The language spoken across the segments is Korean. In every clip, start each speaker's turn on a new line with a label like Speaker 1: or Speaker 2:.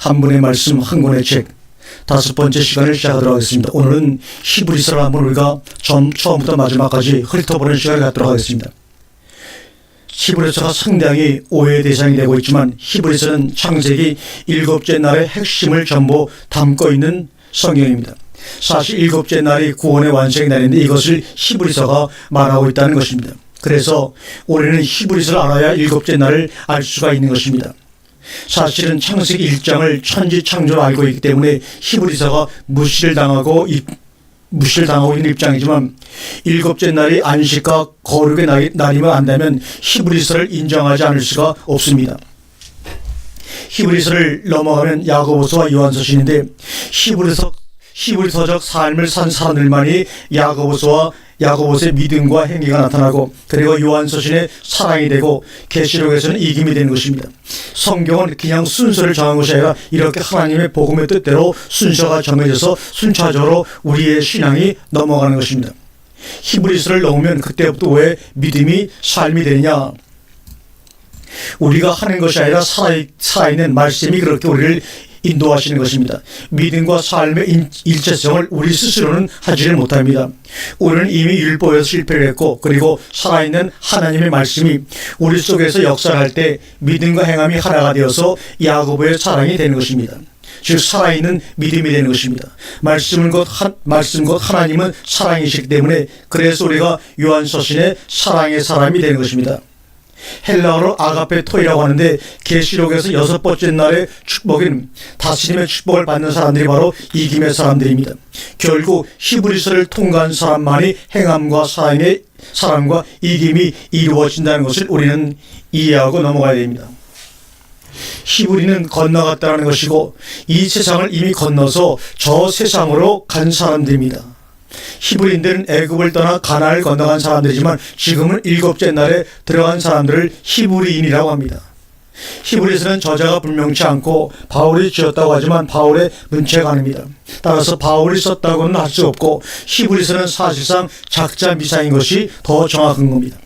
Speaker 1: 한 분의 말씀, 한 권의 책, 5번째 시간을 시작하도록 하겠습니다. 오늘은 히브리서를 한번 우리가 처음부터 마지막까지 훑어보는 시간을 갖도록 하겠습니다. 히브리서가 상당히 오해의 대상이 되고 있지만 히브리서는 창세기 7째 날의 핵심을 전부 담고 있는 성경입니다. 사실 7째 날이 구원의 완성의 날인데 이것을 히브리서가 말하고 있다는 것입니다. 그래서 우리는 히브리서를 알아야 7째 날을 알 수가 있는 것입니다. 사실은 창세기 1장을 천지창조로 알고 있기 때문에 히브리서가 무시를 당하고 있는 입장이지만 7째 날이 안식과 거룩의 날이면 안다면 히브리서를 인정하지 않을 수가 없습니다. 히브리서를 넘어가면 야고보서와 요한서신인데 히브리서적 삶을 산 사람들만이 야고보서의 믿음과 행위가 나타나고 그리고 요한서신의 사랑이 되고 계시록에서는 이김이 되는 것입니다. 성경은 그냥 순서를 정한 것이 아니라 이렇게 하나님의 복음의 뜻대로 순서가 정해져서 순차적으로 우리의 신앙이 넘어가는 것입니다. 히브리서를 넘으면 그때부터 왜 믿음이 삶이 되느냐? 우리가 하는 것이 아니라 살아있는 말씀이 그렇게 우리를 인도하시는 것입니다. 믿음과 삶의 일체성을 우리 스스로는 하지를 못합니다. 우리는 이미 율법에서 실패를 했고 그리고 살아있는 하나님의 말씀이 우리 속에서 역사할 때 믿음과 행함이 하나가 되어서 야고보의 사랑이 되는 것입니다. 즉 살아있는 믿음이 되는 것입니다. 말씀 곧 하나님은 사랑이시기 때문에 그래서 우리가 요한서신의 사랑의 사람이 되는 것입니다. 헬라어로 아가페토이라고 하는데 계시록에서 6번째 날의 축복인 다스림의 축복을 받는 사람들이 바로 이김의 사람들입니다. 결국 히브리서를 통과한 사람만이 행함과 사랑과 이김이 이루어진다는 것을 우리는 이해하고 넘어가야 됩니다. 히브리는 건너갔다는 것이고 이 세상을 이미 건너서 저 세상으로 간 사람들입니다. 히브리인들은 애굽을 떠나 가나안을 건너간 사람들이지만 지금은 7째 날에 들어간 사람들을 히브리인이라고 합니다. 히브리서는 저자가 분명치 않고 바울이 지었다고 하지만 바울의 문체가 아닙니다. 따라서 바울이 썼다고는 할 수 없고 히브리서는 사실상 작자 미사인 것이 더 정확한 겁니다.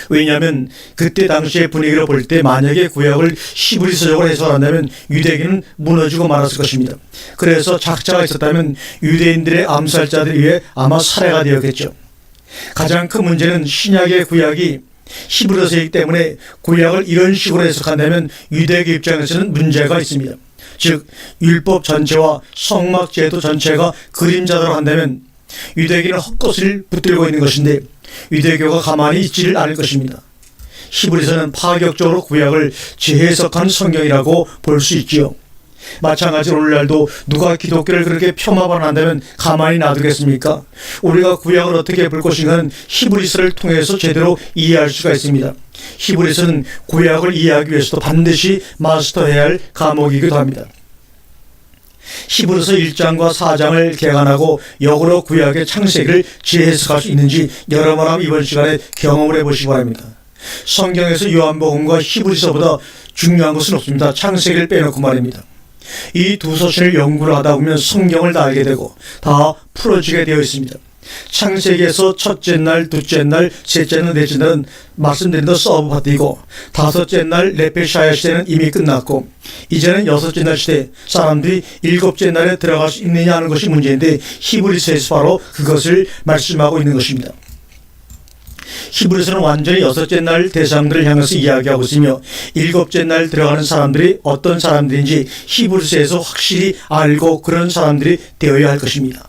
Speaker 1: 왜냐하면 그때 당시의 분위기를 볼 때 만약에 구약을 히브리서적으로 해석한다면 유대인은 무너지고 말았을 것입니다. 그래서 작자가 있었다면 유대인들의 암살자들에 의해 아마 살해가 되었겠죠. 가장 큰 문제는 신약의 구약이 히브리서이기 때문에 구약을 이런 식으로 해석한다면 유대계 입장에서는 문제가 있습니다. 즉 율법 전체와 성막 제도 전체가 그림자대로 한다면 유대인은 헛것을 붙들고 있는 것인데 유대교가 가만히 있지를 않을 것입니다. 히브리서는 파격적으로 구약을 재해석한 성경이라고 볼 수 있지요. 마찬가지로 오늘날도 누가 기독교를 그렇게 폄하반한다면 가만히 놔두겠습니까? 우리가 구약을 어떻게 볼 것인가는 히브리서를 통해서 제대로 이해할 수가 있습니다. 히브리서는 구약을 이해하기 위해서도 반드시 마스터해야 할 과목이기도 합니다. 히브리서 1장과 4장을 개관하고 역으로 구약의 창세기를 재해석할 수 있는지 여러 번 한번 이번 시간에 경험을 해보시기 바랍니다. 성경에서 요한복음과 히브리서보다 중요한 것은 없습니다. 창세기를 빼놓고 말입니다. 이 두 서신을 연구를 하다 보면 성경을 다 알게 되고 다 풀어지게 되어 있습니다. 창세기에서 첫째 날, 둘째 날, 셋째 날, 넷째 날은 말씀드린 대로 서브 파트이고 5째 날 레페샤야 시대는 이미 끝났고 이제는 6째 날 시대 사람들이 7째 날에 들어갈 수 있느냐 하는 것이 문제인데 히브리서에서 바로 그것을 말씀하고 있는 것입니다. 히브리서는 완전히 6째 날 대상들을 향해서 이야기하고 있으며 7째 날 들어가는 사람들이 어떤 사람들인지 히브리서에서 확실히 알고 그런 사람들이 되어야 할 것입니다.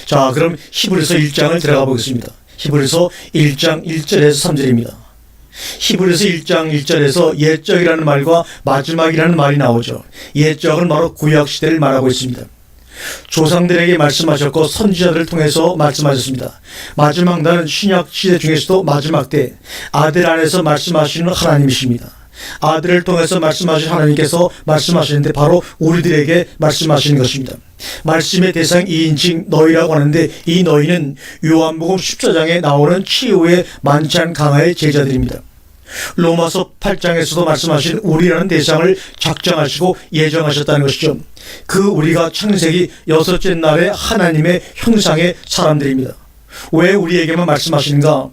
Speaker 1: 자, 그럼 히브리서 1장을 들어가 보겠습니다. 히브리서 1장 1절에서 3절입니다. 히브리서 1장 1절에서 옛적이라는 말과 마지막이라는 말이 나오죠. 옛적은 바로 구약시대를 말하고 있습니다. 조상들에게 말씀하셨고 선지자들을 통해서 말씀하셨습니다. 마지막 날은 신약시대 중에서도 마지막 때 아들 안에서 말씀하시는 하나님이십니다. 아들을 통해서 말씀하신 하나님께서 말씀하시는데 바로 우리들에게 말씀하시는 것입니다. 말씀의 대상 2인칭 너희라고 하는데 이 너희는 요한복음 14장에 나오는 치유의 만찬 강화의 제자들입니다. 로마서 8장에서도 말씀하신 우리라는 대상을 작정하시고 예정하셨다는 것이죠. 그 우리가 창세기 6째 날에 하나님의 형상의 사람들입니다. 왜 우리에게만 말씀하시는가?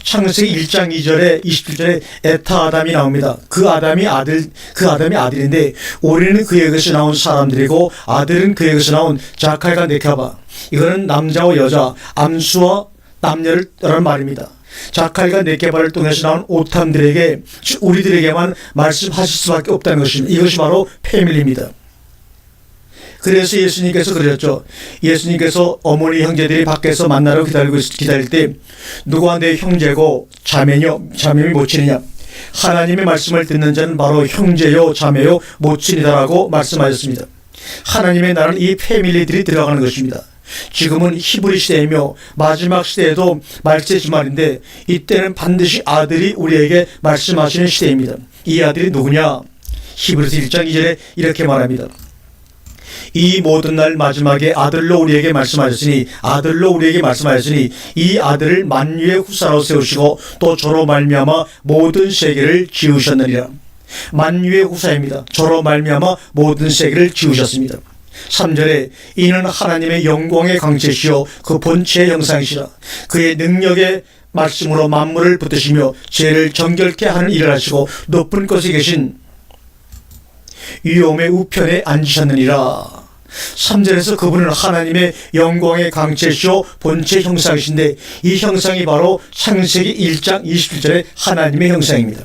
Speaker 1: 창세기 1장 2절에 27절에 에타 아담이 나옵니다. 그 아담이 아들인데 우리는 그에게서 나온 사람들이고 아들은 그에게서 나온 자칼과 네카바. 이거는 남자와 여자, 암수와 남녀를 라는 말입니다. 자칼과 네케바를 통해서 나온 오탐들에게, 우리들에게만 말씀하실 수밖에 없다는 것입니다. 이것이 바로 패밀리입니다. 그래서 예수님께서 그러셨죠. 예수님께서 어머니 형제들이 밖에서 만나러 기다릴 때 누가 내 형제고 자매며 모친이냐, 하나님의 말씀을 듣는 자는 바로 형제요 자매요 모친이다라고 말씀하셨습니다. 하나님의 나라는 이 패밀리들이 들어가는 것입니다. 지금은 히브리 시대이며 마지막 시대에도 말세지 말인데 이때는 반드시 아들이 우리에게 말씀하시는 시대입니다. 이 아들이 누구냐? 히브리서 1장 2절에 이렇게 말합니다. 이 모든 날 마지막에 아들로 우리에게 말씀하셨으니 이 아들을 만유의 후사로 세우시고 또 저로 말미암아 모든 세계를 지으셨느니라. 만유의 후사입니다. 저로 말미암아 모든 세계를 지으셨습니다. 3절에 이는 하나님의 영광의 광채시요 그 본체의 형상이시라. 그의 능력의 말씀으로 만물을 붙드시며 죄를 정결케 하는 일을 하시고 높은 곳에 계신 위엄의 우편에 앉으셨느니라. 3절에서 그분은 하나님의 영광의 광채시요 본체 형상이신데 이 형상이 바로 창세기 1장 27절의 하나님의 형상입니다.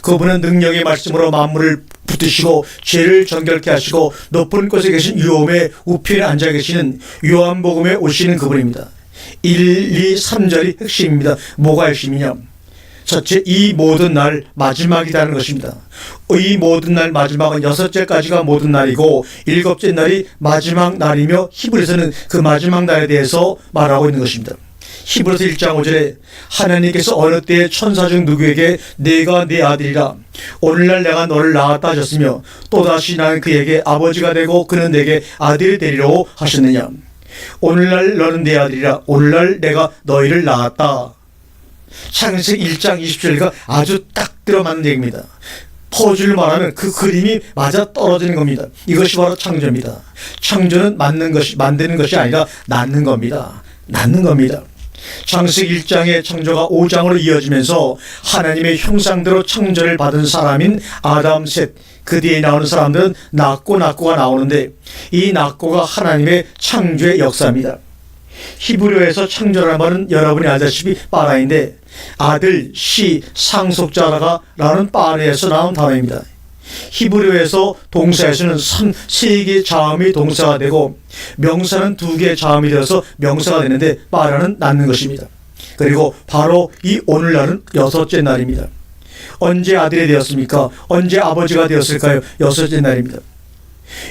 Speaker 1: 그분은 능력의 말씀으로 만물을 붙드시고 죄를 정결케 하시고 높은 곳에 계신 위엄의 우편에 앉아 계시는 요한복음에 오시는 그분입니다. 1, 2, 3절이 핵심입니다. 뭐가 핵심이냐? 첫째, 이 모든 날 마지막이라는 것입니다. 이 모든 날 마지막은 6절까지가 모든 날이고 7째 날이 마지막 날이며 히브리서는 그 마지막 날에 대해서 말하고 있는 것입니다. 히브리서 1장 5절에 하나님께서 어느 때에 천사 중 누구에게 내가 내 아들이라 오늘날 내가 너를 낳았다 하셨으며 또다시 나는 그에게 아버지가 되고 그는 내게 아들이 되리라고 하셨느냐. 오늘날 너는 내 아들이라 오늘날 내가 너희를 낳았다. 창세기 1장 20절과 아주 딱 들어맞는 얘기입니다. 퍼즐을 말하면 그 그림이 맞아 떨어지는 겁니다. 이것이 바로 창조입니다. 창조는 만드는 것이 아니라 낳는 겁니다. 창세기 1장의 창조가 5장으로 이어지면서 하나님의 형상대로 창조를 받은 사람인 아담, 셋, 그 뒤에 나오는 사람들은 낳고가 나오는데 이 낳고가 하나님의 창조의 역사입니다. 히브리어에서 창조라는 말은 여러분이 알다시피 빠라인데 아들, 시, 상속자라는 빠르에서 나온 단어입니다. 히브리어에서 동사에서는 3개의 자음이 동사가 되고 명사는 2개의 자음이 되어서 명사가 되는데 빠라는 낳는 것입니다. 그리고 바로 이 오늘날은 6째 날입니다. 언제 아들이 되었습니까? 언제 아버지가 되었을까요? 6째 날입니다.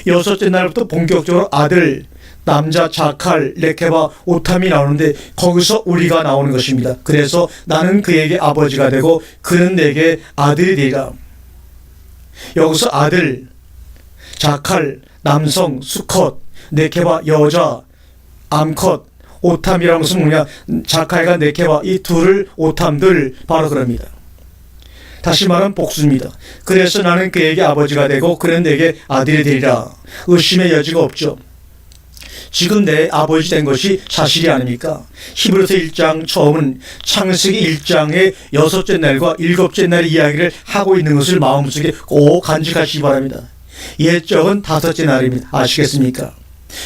Speaker 1: 6째 날부터 본격적으로 아들, 남자, 자칼, 레케바, 오탐이 나오는데 거기서 우리가 나오는 것입니다. 그래서 나는 그에게 아버지가 되고 그는 내게 아들이 되리라. 여기서 아들, 자칼, 남성, 수컷, 네케바, 여자, 암컷, 오탐이라는 것은 뭐냐? 자칼과 네케바 이 둘을 오탐들 바로 그럽니다. 다시 말하면 복수입니다. 그래서 나는 그에게 아버지가 되고 그는 내게 아들이 되리라. 의심의 여지가 없죠. 지금 내 아버지 된 것이 사실이 아닙니까? 히브리서 1장 처음은 창세기 1장의 6째 날과 7째 날 이야기를 하고 있는 것을 마음속에 꼭 간직하시기 바랍니다. 옛적은 5째 날입니다. 아시겠습니까?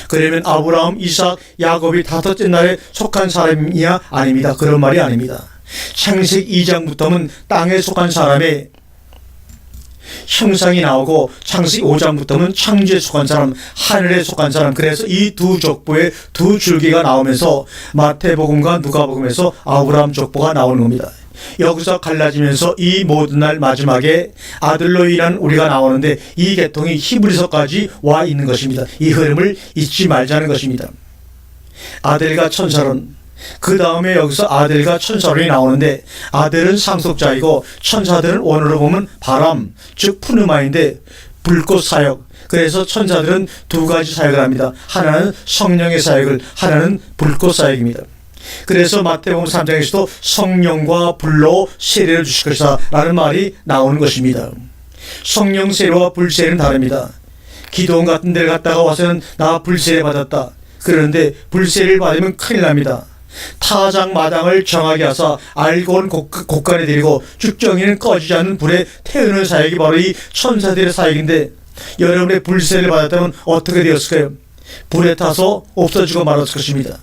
Speaker 1: 그러면 아브라함, 이삭, 야곱이 5째 날에 속한 사람이냐? 아닙니다. 그런 말이 아닙니다. 창세기 2장부터는 땅에 속한 사람의 형상이 나오고 창세기 5장부터는 창조에 속한 사람, 하늘에 속한 사람. 그래서 이 두 족보의 두 줄기가 나오면서 마태복음과 누가복음에서 아브라함 족보가 나오는 겁니다. 여기서 갈라지면서 이 모든 날 마지막에 아들로 인한 우리가 나오는데 이 계통이 히브리서까지 와 있는 것입니다. 이 흐름을 잊지 말자는 것입니다. 아들과 천사론, 그 다음에 여기서 아들과 천사론이 나오는데 아들은 상속자이고 천사들은 원어로 보면 바람, 즉 푸누마인데 불꽃 사역. 그래서 천사들은 2가지 사역을 합니다. 하나는 성령의 사역을, 하나는 불꽃 사역입니다. 그래서 마태복음 3장에서도 성령과 불로 세례를 주실 것이다 라는 말이 나오는 것입니다. 성령 세례와 불 세례는 다릅니다. 기도원 같은 데를 갔다가 와서는 나 불 세례 받았다 그러는데 불 세례를 받으면 큰일 납니다. 타작 마당을 정하게 하사 알고는 곳간에 들이고 쭉정이는 꺼지지 않는 불에 태우는 사역이 바로 이 천사들의 사역인데, 여러분의 불세를 받았다면 어떻게 되었을까요? 불에 타서 없어지고 말았을 것입니다.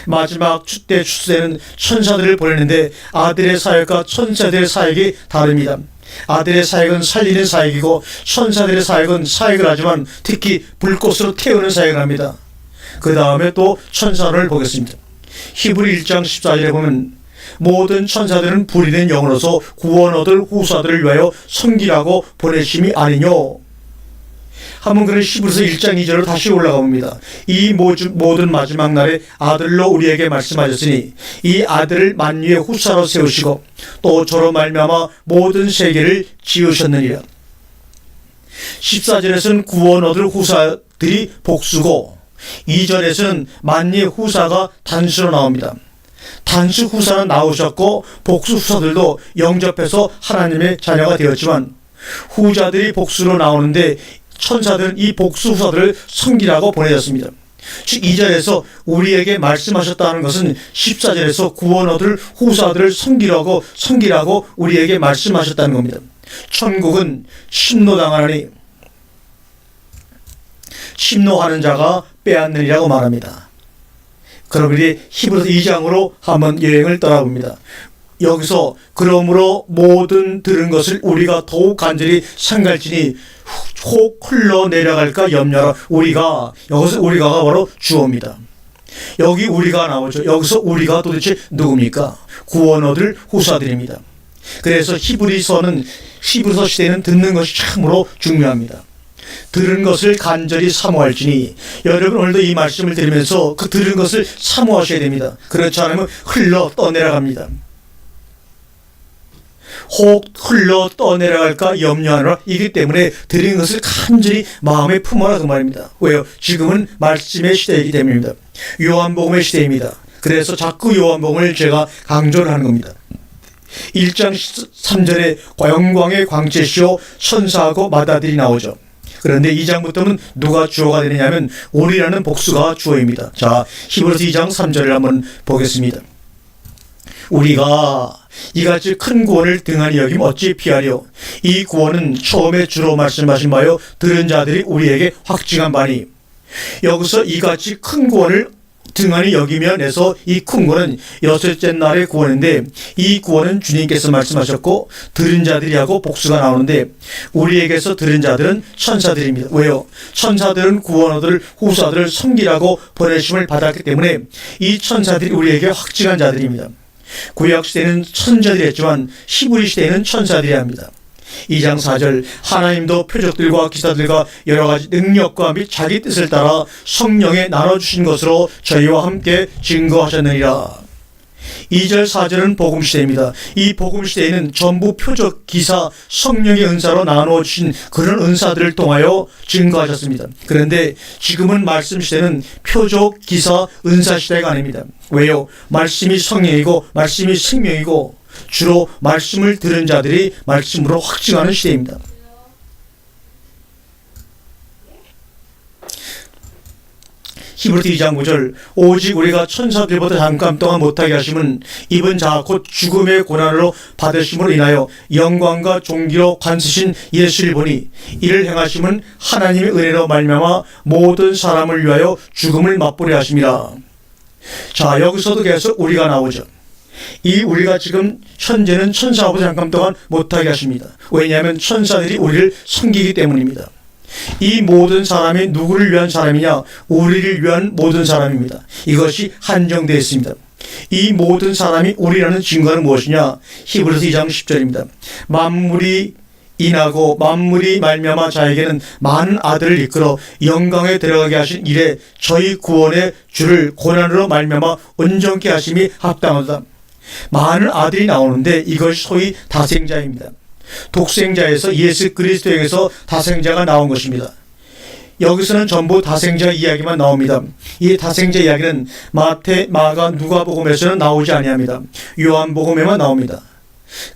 Speaker 1: 마지막 때 추수에는 천사들을 보내는데 아들의 사역과 천사들의 사역이 다릅니다. 아들의 사역은 살리는 사역이고 천사들의 사역은 사역을 하지만 특히 불꽃으로 태우는 사역을 합니다. 그 다음에 또 천사를 보겠습니다. 히브리 1장 14절에 보면 모든 천사들은 부리는 영으로서 구원 얻을 후사들을 위하여 섬기라고 보내심이 아니뇨. 한번 그런 히브리서 1장 2절로 다시 올라가 봅니다. 이 모든 마지막 날에 아들로 우리에게 말씀하셨으니 이 아들을 만유의 후사로 세우시고 또 저로 말미암아 모든 세계를 지으셨느니라. 14절에서는 구원 얻을 후사들이 복수고 2절에서는 만유의 후사가 단수로 나옵니다. 단수 후사는 나오셨고 복수 후사들도 영접해서 하나님의 자녀가 되었지만 후자들이 복수로 나오는데 천사들은 이 복수 후사들을 섬기라고 보내졌습니다. 즉 2절에서 우리에게 말씀하셨다는 것은 14절에서 구원 얻을 후사들을 섬기라고 우리에게 말씀하셨다는 겁니다. 천국은 심노당하니 심노하는 자가 빼앗느니라고 말합니다. 그럼 이제 히브리서 2장으로 한번 여행을 떠나봅니다. 여기서 그러므로 모든 들은 것을 우리가 더욱 간절히 상갈지니 혹 흘러내려갈까 염려하라. 여기서 우리가가 바로 주어입니다. 여기 우리가 나오죠. 여기서 우리가 도대체 누굽니까? 구원 얻을 후사들입니다. 그래서 히브리서 시대는 듣는 것이 참으로 중요합니다. 들은 것을 간절히 사모할지니, 여러분 오늘도 이 말씀을 들으면서 그 들은 것을 사모하셔야 됩니다. 그렇지 않으면 흘러 떠내려갑니다. 혹 흘러 떠내려갈까 염려하노라. 이기 때문에 들은 것을 간절히 마음에 품어라 그 말입니다. 왜요? 지금은 말씀의 시대이기 때문입니다. 요한복음의 시대입니다. 그래서 자꾸 요한복음을 제가 강조를 하는 겁니다. 1장 3절에 영광의 광채시오 천사하고 마다들이 나오죠. 그런데 2장부터는 누가 주어가 되느냐면 우리라는 복수가 주어입니다. 자, 히브리서 2장 3절을 한번 보겠습니다. 우리가 이같이 큰 구원을 등한히 여기면 어찌 피하려. 이 구원은 처음에 주로 말씀하신 바요 들은 자들이 우리에게 확증한 바니. 여기서 이같이 큰 구원을 등한히 여기면 해서 이 큰 구원은 여섯째 날의 구원인데, 이 구원은 주님께서 말씀하셨고 들은 자들이 하고 복수가 나오는데 우리에게서 들은 자들은 천사들입니다. 왜요? 천사들은 구원 얻을 후사들을 섬기라고 보내심을 받았기 때문에 이 천사들이 우리에게 확증한 자들입니다. 구약 시대는 천사들이 했지만 히브리 시대에는 천사들이 합니다. 2장 4절 하나님도 표적들과 기사들과 여러가지 능력과 및 자기 뜻을 따라 성령에 나눠주신 것으로 저희와 함께 증거하셨느니라. 2절 4절은 복음시대입니다. 이 복음시대에는 전부 표적, 기사, 성령의 은사로 나누어주신 그런 은사들을 통하여 증거하셨습니다. 그런데 지금은 말씀시대는 표적, 기사, 은사시대가 아닙니다. 왜요? 말씀이 성령이고 말씀이 생명이고 주로 말씀을 들은 자들이 말씀으로 확증하는 시대입니다. 히브리서 2장 9절 오직 우리가 천사들보다 잠깐 동안 못하게 하심은 입은 자 곧 죽음의 고난으로 받으심으로 인하여 영광과 존귀로 관쓰신 예수를 보니 이를 행하심은 하나님의 은혜로 말미암아 모든 사람을 위하여 죽음을 맛보려 하심이라. 자, 여기서도 계속 우리가 나오죠. 이 우리가 지금 현재는 천사보다 잠깐 동안 못하게 하십니다. 왜냐하면 천사들이 우리를 섬기기 때문입니다. 이 모든 사람이 누구를 위한 사람이냐? 우리를 위한 모든 사람입니다. 이것이 한정되어 있습니다. 이 모든 사람이 우리라는 증거는 무엇이냐? 히브리서 2장 10절입니다. 만물이 인하고 만물이 말미암아 자에게는 많은 아들을 이끌어 영광에 들어가게 하신 이래 저희 구원의 주를 고난으로 말미암아 온전케 하심이 합당하다. 많은 아들이 나오는데 이것이 소위 다생자입니다. 독생자에서 예수 그리스도에게서 다생자가 나온 것입니다. 여기서는 전부 다생자 이야기만 나옵니다. 이 다생자 이야기는 마태, 마가, 누가복음에서는 나오지 아니합니다. 요한복음에만 나옵니다.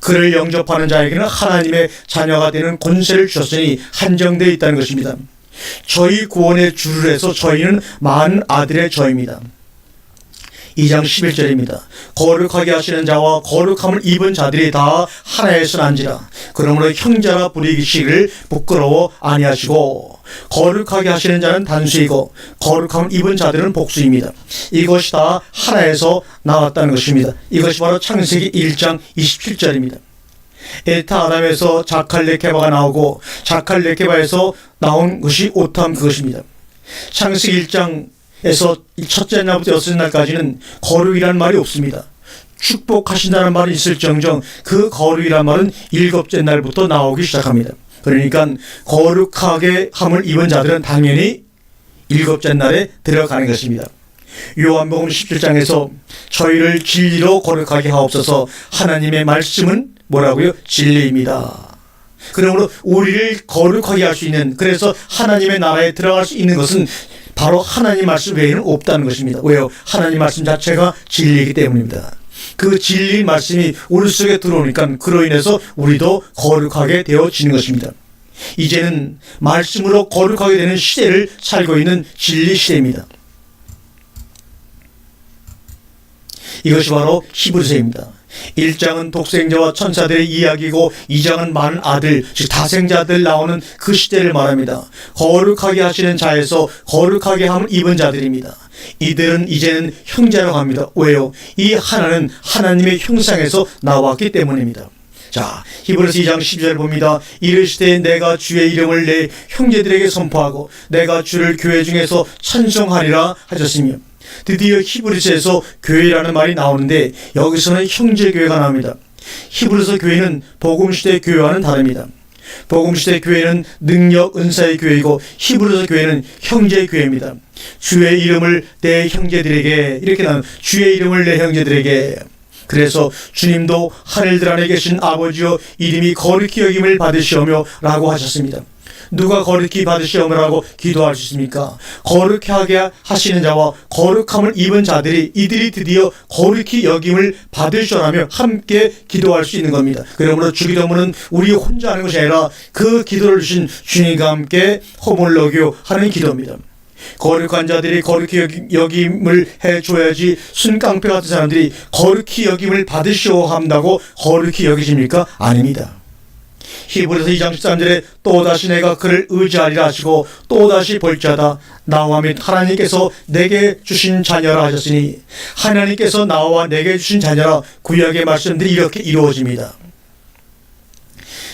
Speaker 1: 그를 영접하는 자에게는 하나님의 자녀가 되는 권세를 주셨으니 한정되어 있다는 것입니다. 저희 구원의 주를 해서 저희는 많은 아들의 저입니다. 2장 11절입니다. 거룩하게 하시는 자와 거룩함을 입은 자들이 다 하나에서 난지라. 그러므로 형제라 부르기를 부끄러워 아니하시고 거룩하게 하시는 자는 단수이고 거룩함을 입은 자들은 복수입니다. 이것이 다 하나에서 나왔다는 것입니다. 이것이 바로 창세기 1장 27절입니다. 에타 아담에서 자칼레케바가 나오고 자칼레케바에서 나온 것이 오탐 그것입니다. 창세기 1장에서 첫째 날부터 여섯째 날까지는 거룩이라는 말이 없습니다. 축복하신다는 말이 있을정정 그 거룩이라는 말은 일곱째 날부터 나오기 시작합니다. 그러니까 거룩하게 함을 입은 자들은 당연히 일곱째 날에 들어가는 것입니다. 요한복음 17장에서 저희를 진리로 거룩하게 하옵소서. 하나님의 말씀은 뭐라고요? 진리입니다. 그러므로 우리를 거룩하게 할 수 있는, 그래서 하나님의 나라에 들어갈 수 있는 것은 바로 하나님 말씀 외에는 없다는 것입니다. 왜요? 하나님 말씀 자체가 진리이기 때문입니다. 그 진리 말씀이 우리 속에 들어오니까 그로 인해서 우리도 거룩하게 되어지는 것입니다. 이제는 말씀으로 거룩하게 되는 시대를 살고 있는 진리 시대입니다. 이것이 바로 히브리서입니다. 1장은 독생자와 천사들의 이야기고 2장은 많은 아들, 즉 다생자들 나오는 그 시대를 말합니다. 거룩하게 하시는 자에서 거룩하게 함을 입은 자들입니다. 이들은 이제는 형제라고 합니다. 왜요? 이 하나는 하나님의 형상에서 나왔기 때문입니다. 자, 히브리서 2장 12절 봅니다. 이르시되 내가 주의 이름을 내 형제들에게 선포하고 내가 주를 교회 중에서 찬송하리라 하셨으며, 드디어 히브리서에서 교회라는 말이 나오는데 여기서는 형제교회가 나옵니다. 히브리서 교회는 복음시대 교회와는 다릅니다. 복음시대 교회는 능력 은사의 교회이고 히브리서 교회는 형제교회입니다. 주의 이름을 내 형제들에게, 이렇게 나오는 주의 이름을 내 형제들에게. 그래서 주님도 하늘들 안에 계신 아버지여 이름이 거룩히 여김을 받으시오며 라고 하셨습니다. 누가 거룩히 받으시오며라고 기도할 수 있습니까? 거룩하게 하시는 자와 거룩함을 입은 자들이, 이들이 드디어 거룩히 여김을 받으시오라며 함께 기도할 수 있는 겁니다. 그러므로 주기도문은 우리 혼자 하는 것이 아니라 그 기도를 주신 주님과 함께 호몰로교 하는 기도입니다. 거룩한 자들이 거룩히 여김을 해줘야지 순깡패 같은 사람들이 거룩히 여김을 받으시오 한다고 거룩히 여기십니까? 아닙니다. 히브리서 2장 13절에 또다시 내가 그를 의지하리라 하시고 또다시 볼지어다 나와 및 하나님께서 내게 주신 자녀라 하셨으니, 하나님께서 나와 내게 주신 자녀라 구약의 말씀들이 이렇게 이루어집니다.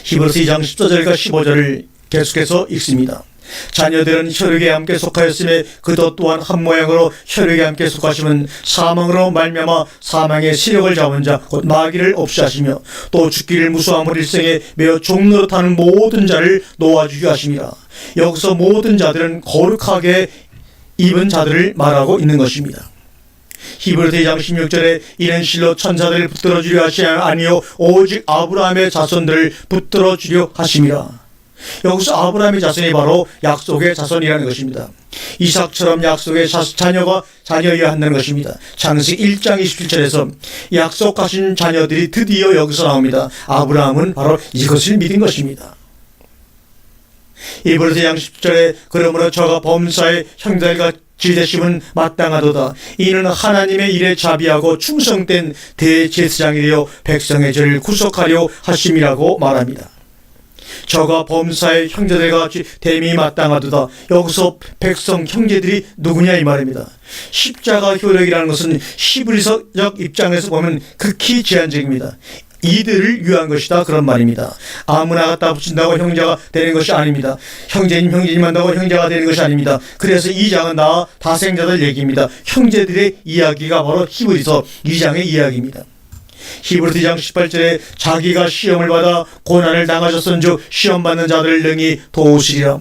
Speaker 1: 히브리서 2장 14절과 15절을 계속해서 읽습니다. 자녀들은 혈육에 함께 속하였으며 그도 또한 한 모양으로 혈육에 함께 속하심은 사망으로 말미암아 사망의 세력을 잡은 자 곧 마귀를 없이 하시며 또 죽기를 무수함을 일생에 매어 종로로 타는 모든 자를 놓아주게 하심이라. 여기서 모든 자들은 거룩하게 입은 자들을 말하고 있는 것입니다. 히브리서 2장 16절에 이는 실로 천사들을 붙들어 주려 하시 아니요 오직 아브라함의 자손들을 붙들어 주려 하심이라. 여기서 아브라함의 자손이 바로 약속의 자손이라는 것입니다. 이삭처럼 약속의 자녀가 자녀여야 한다는 것입니다. 창세기 1장 27절에서 약속하신 자녀들이 드디어 여기서 나옵니다. 아브라함은 바로 이것을 믿은 것입니다. 히브리서 2장 10절에 그러므로 저가 범사의 형제들과 지대심은 마땅하도다. 이는 하나님의 일에 자비하고 충성된 대제사장이 되어 백성의 죄를 구속하려 하심이라고 말합니다. 저가 범사의 형제들과 같이 됨이 마땅하도다. 여기서 백성 형제들이 누구냐 이 말입니다. 십자가 효력이라는 것은 히브리서적 입장에서 보면 극히 제한적입니다. 이들을 위한 것이다 그런 말입니다. 아무나 갖다 붙인다고 형제가 되는 것이 아닙니다. 형제님 한다고 형제가 되는 것이 아닙니다. 그래서 이 장은 다 다생자들 얘기입니다. 형제들의 이야기가 바로 히브리서 2장의 이야기입니다. 히브리서 2장 18절에 자기가 시험을 받아 고난을 당하셨은즉 시험받는 자들을 능히 도우시리라.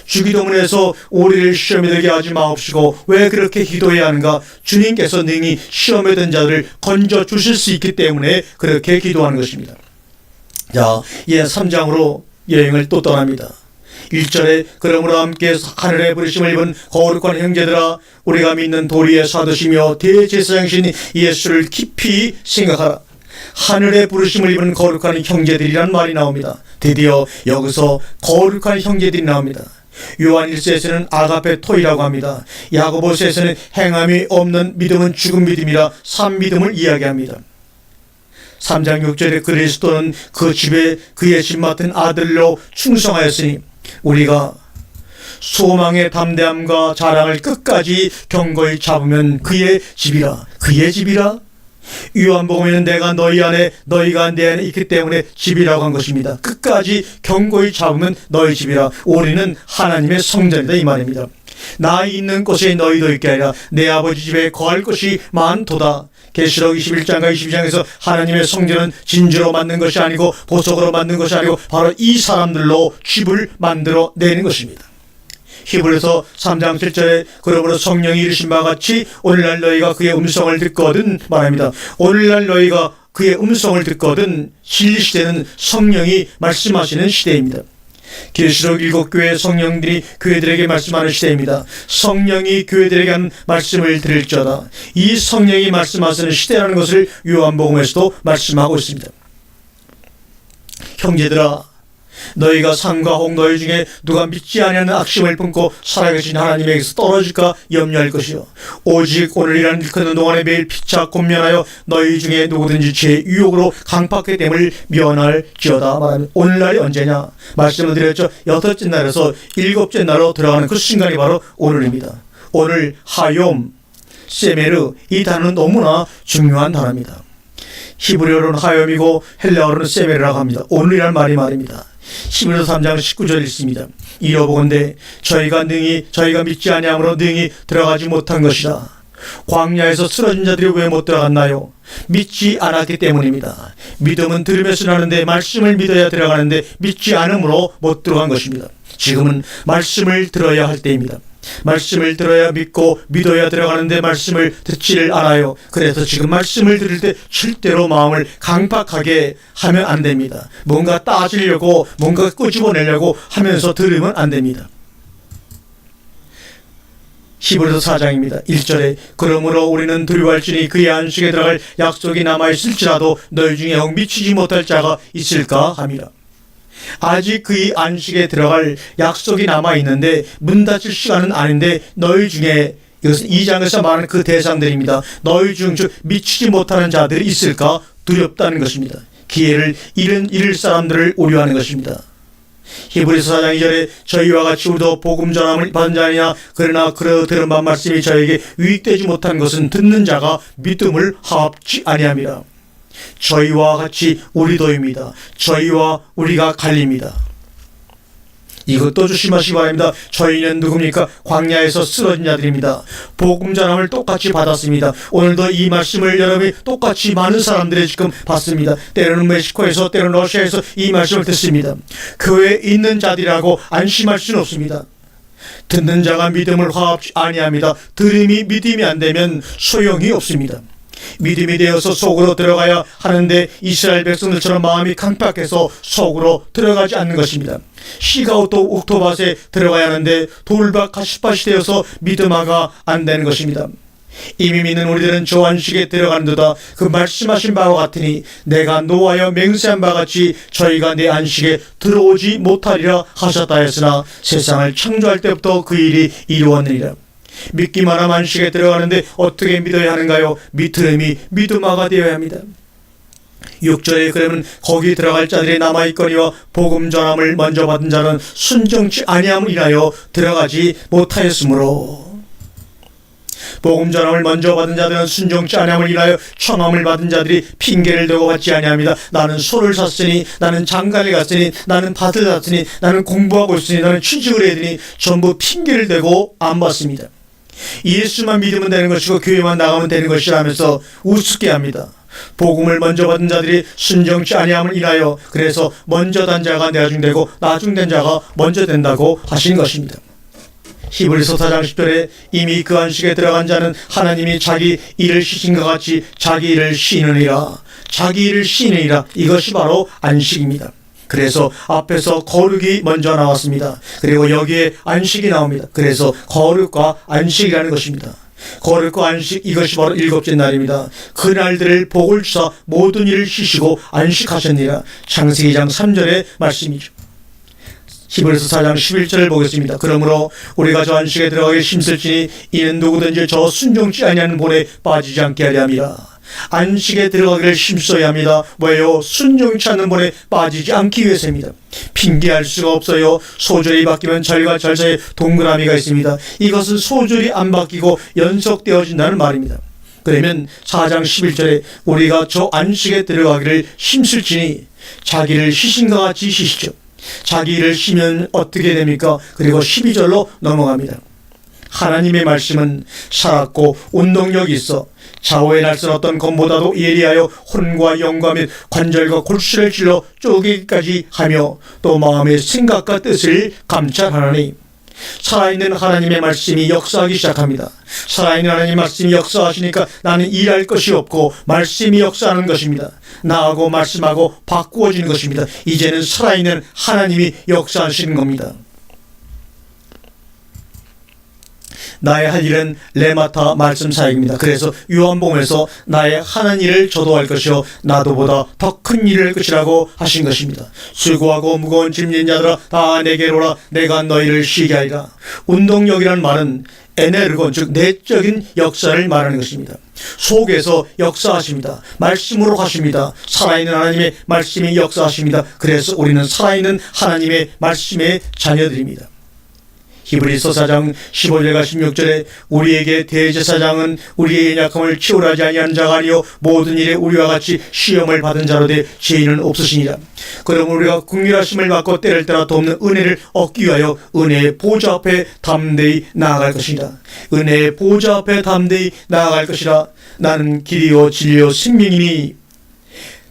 Speaker 1: 주기도문에서 우리를 시험에 들게 하지 마옵시고 왜 그렇게 기도해야 하는가? 주님께서 능히 시험에 든 자들을 건져 주실 수 있기 때문에 그렇게 기도하는 것입니다. 자, 이제 3장으로 여행을 또 떠납니다. 1절에 그러므로 함께 하늘의 부르심을 입은 거룩한 형제들아 우리가 믿는 도리의 사도시며 대제사장이신 예수를 깊이 생각하라. 하늘의 부르심을 입은 거룩한 형제들이란 말이 나옵니다. 드디어 여기서 거룩한 형제들이 나옵니다. 요한 1서에서는 아가페토이라고 합니다. 야고보서에서는 행함이 없는 믿음은 죽은 믿음이라 산 믿음을 이야기합니다. 3장 6절에 그리스도는 그 집에 그의 집 맡은 아들로 충성하였으니 우리가 소망의 담대함과 자랑을 끝까지 경고히 잡으면 그의 집이라. 그의 집이라. 요한복음에는 내가 너희 안에 너희가 내 안에 있기 때문에 집이라고 한 것입니다. 끝까지 경고히 잡으면 너희 집이라. 우리는 하나님의 성전이다 이 말입니다. 나 있는 곳에 너희도 있게 하리라. 내 아버지 집에 거할 것이 많도다. 계시록 21장과 22장에서 하나님의 성전은 진주로 만든 것이 아니고 보석으로 만든 것이 아니고 바로 이 사람들로 집을 만들어 내는 것입니다. 히브리서 3장 7절에 그러므로 성령이 이르신 바와 같이 오늘날 너희가 그의 음성을 듣거든 말합니다. 오늘날 너희가 그의 음성을 듣거든 진리시대는 성령이 말씀하시는 시대입니다. 계시록 7교회 성령들이 교회들에게 말씀하는 시대입니다. 성령이 교회들에게 한 말씀을 들을지어다. 이 성령이 말씀하시는 시대라는 것을 요한복음에서도 말씀하고 있습니다. 형제들아, 너희가 산과 홍 너희 중에 누가 믿지 아니하는 악심을 품고 살아계신 하나님에게서 떨어질까 염려할 것이요 오직 오늘이라는 일컫는 동안에 매일 피차 곤면하여 너희 중에 누구든지 제 유혹으로 강팍하게 됨을 면할지어다 말합니다. 오늘날이 언제냐? 말씀을 드렸죠. 여섯째 날에서 일곱째 날로 들어가는 그 순간이 바로 오늘입니다. 오늘 하욤, 세메르 이 단어는 너무나 중요한 단어입니다. 히브리어로는 하욤이고 헬라어로는 세메르라고 합니다. 오늘이란 말입니다. 히브리서 3장 19절 읽습니다. 이어보건대 저희가 믿지 아니함으로 능히 들어가지 못한 것이라. 광야에서 쓰러진 자들이 왜 못 들어갔나요? 믿지 않았기 때문입니다. 믿음은 들으면서 나는데 말씀을 믿어야 들어가는데 믿지 않음으로 못 들어간 것입니다. 지금은 말씀을 들어야 할 때입니다. 말씀을 들어야 믿고 믿어야 들어가는데 말씀을 듣지를 않아요. 그래서 지금 말씀을 들을 때 절대로 마음을 강박하게 하면 안 됩니다. 뭔가 따지려고 뭔가 끄집어내려고 하면서 들으면 안 됩니다. 히브리서 4장입니다. 1절에 그러므로 우리는 두려워할지니 그의 안식에 들어갈 약속이 남아있을지라도 너희 중에 영 미치지 못할 자가 있을까 함이라. 아직 그의 안식에 들어갈 약속이 남아있는데 문 닫힐 시간은 아닌데 너희 중에 이것은 2장에서 말하는 그 대상들입니다. 너희 중 미치지 못하는 자들이 있을까 두렵다는 것입니다. 기회를 잃을 사람들을 우려하는 것입니다. 히브리서 4장 2절에 저희와 같이 우리도 복음 전함을 받은 자니냐 그러나 들은 바 말씀이 저에게 유익되지 못한 것은 듣는 자가 믿음을 합치 아니함이라. 저희와 같이 우리도입니다. 저희와 우리가 갈립니다. 이것도 조심하시기 바랍니다. 저희는 누굽니까? 광야에서 쓰러진 자들입니다. 복음 전함을 똑같이 받았습니다. 오늘도 이 말씀을 여러분이 똑같이 많은 사람들이 지금 받습니다. 때로는 멕시코에서 때로는 러시아에서 이 말씀을 듣습니다. 교회에 있는 자들이라고 안심할 수는 없습니다. 듣는 자가 믿음을 화합치 아니합니다. 들음이 믿음이 안 되면 소용이 없습니다. 믿음이 되어서 속으로 들어가야 하는데 이스라엘 백성들처럼 마음이 강팍해서 속으로 들어가지 않는 것입니다. 씨가 옥토밭에 들어가야 하는데 돌밭 가시밭이 되어서 믿음화가 안 되는 것입니다. 이미 믿는 우리들은 저 안식에 들어가는도다. 그 말씀하신 바와 같으니 내가 노하여 맹세한 바 같이 저희가 내 안식에 들어오지 못하리라 하셨다 했으나 세상을 창조할 때부터 그 일이 이루었느니라. 믿기만 하면 안식에 들어가는데 어떻게 믿어야 하는가요? 믿음이 믿음화가 되어야 합니다. 6절에 그러면 거기 들어갈 자들이 남아있거니와 복음 전함을 먼저 받은 자는 순종치 아니함을 인하여 들어가지 못하였으므로. 복음 전함을 먼저 받은 자들은 순종치 아니함을 인하여 청함을 받은 자들이 핑계를 대고 받지 아니합니다. 나는 소를 샀으니, 나는 장가를 갔으니, 나는 밭을 샀으니, 나는 공부하고 있으니, 나는 취직을 해야 되니 전부 핑계를 대고 안 받습니다. 예수만 믿으면 되는 것이고 교회만 나가면 되는 것이라면서 우습게 합니다. 복음을 먼저 받은 자들이 순종치 아니함을 인하여 그래서 먼저 단 자가 나중되고 나중된 자가 먼저 된다고 하신 것입니다. 히브리서 4장 10절에 이미 그 안식에 들어간 자는 하나님이 자기 일을 쉬신 것 같이 자기 일을 쉬느니라. 자기 일을 쉬느니라. 이것이 바로 안식입니다. 그래서 앞에서 거룩이 먼저 나왔습니다. 그리고 여기에 안식이 나옵니다. 그래서 거룩과 안식이라는 것입니다. 거룩과 안식 이것이 바로 일곱째 날입니다. 그날들을 복을 주사 모든 일을 쉬시고 안식하셨느니라. 창세기 2장 3절의 말씀이죠. 히브리서 4장 11절을 보겠습니다. 그러므로 우리가 저 안식에 들어가기 힘쓸지니 이는 누구든지 저 순종치 아니하는 본에 빠지지 않게 하려 함이라. 안식에 들어가기를 힘써야 합니다. 왜요? 순종치 않는 본에 빠지지 않기 위해서입니다. 핑계할 수가 없어요. 소절이 바뀌면 절과 절 사이에 동그라미가 있습니다. 이것은 소절이 안 바뀌고 연속되어진다는 말입니다. 그러면 4장 11절에 우리가 저 안식에 들어가기를 힘쓸지니 자기를 시신과 같이 시시죠. 자기 일을 쉬면 어떻게 됩니까? 그리고 12절로 넘어갑니다. 하나님의 말씀은 살았고 운동력이 있어 좌우에 날선 어떤 검보다도 예리하여 혼과 영과 및 관절과 골수를 찔러 쪼개기까지 하며 또 마음의 생각과 뜻을 감찰하나니. 살아있는 하나님의 말씀이 역사하기 시작합니다. 살아있는 하나님의 말씀이 역사하시니까 나는 일할 것이 없고 말씀이 역사하는 것입니다. 나하고 말씀하고 바꾸어지는 것입니다. 이제는 살아있는 하나님이 역사하시는 겁니다. 나의 할 일은 레마타 말씀 사역입니다. 그래서 요한복음에서 나의 하는 일을 저도 할 것이요 나도보다 더 큰 일을 할 것이라고 하신 것입니다. 수고하고 무거운 짐진 자들아 다 내게로 오라. 내가 너희를 쉬게 하리라. 운동력이란 말은 에네르곤 즉 내적인 역사를 말하는 것입니다. 속에서 역사하십니다. 말씀으로 하십니다. 살아있는 하나님의 말씀이 역사하십니다. 그래서 우리는 살아있는 하나님의 말씀의 자녀들입니다. 히브리서 4장 15절과 16절에 우리에게 대제사장은 우리의 약함을 치유하지 아니하는 자가 아니요 모든 일에 우리와 같이 시험을 받은 자로되 죄인은 없으시니라. 그럼 우리가 긍휼하심을 받고 때를 따라 돕는 은혜를 얻기 위하여 은혜의 보좌 앞에 담대히 나아갈 것이다. 은혜의 보좌 앞에 담대히 나아갈 것이라. 나는 길이요 진리요 생명이니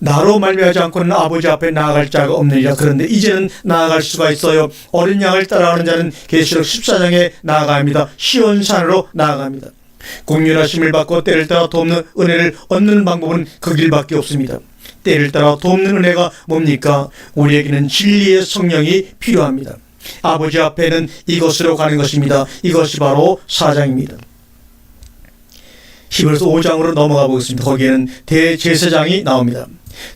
Speaker 1: 나로 말미암지 않고는 아버지 앞에 나아갈 자가 없느니라. 그런데 이제는 나아갈 수가 있어요. 어린 양을 따라가는 자는 계시록 14장에 나아갑니다. 시온산으로 나아갑니다. 긍휼하심을 받고 때를 따라 돕는 은혜를 얻는 방법은 그 길밖에 없습니다. 때를 따라 돕는 은혜가 뭡니까? 우리에게는 진리의 성령이 필요합니다. 아버지 앞에는 이것으로 가는 것입니다. 이것이 바로 사장입니다. 히브리서 5장으로 넘어가 보겠습니다. 거기에는 대제사장이 나옵니다.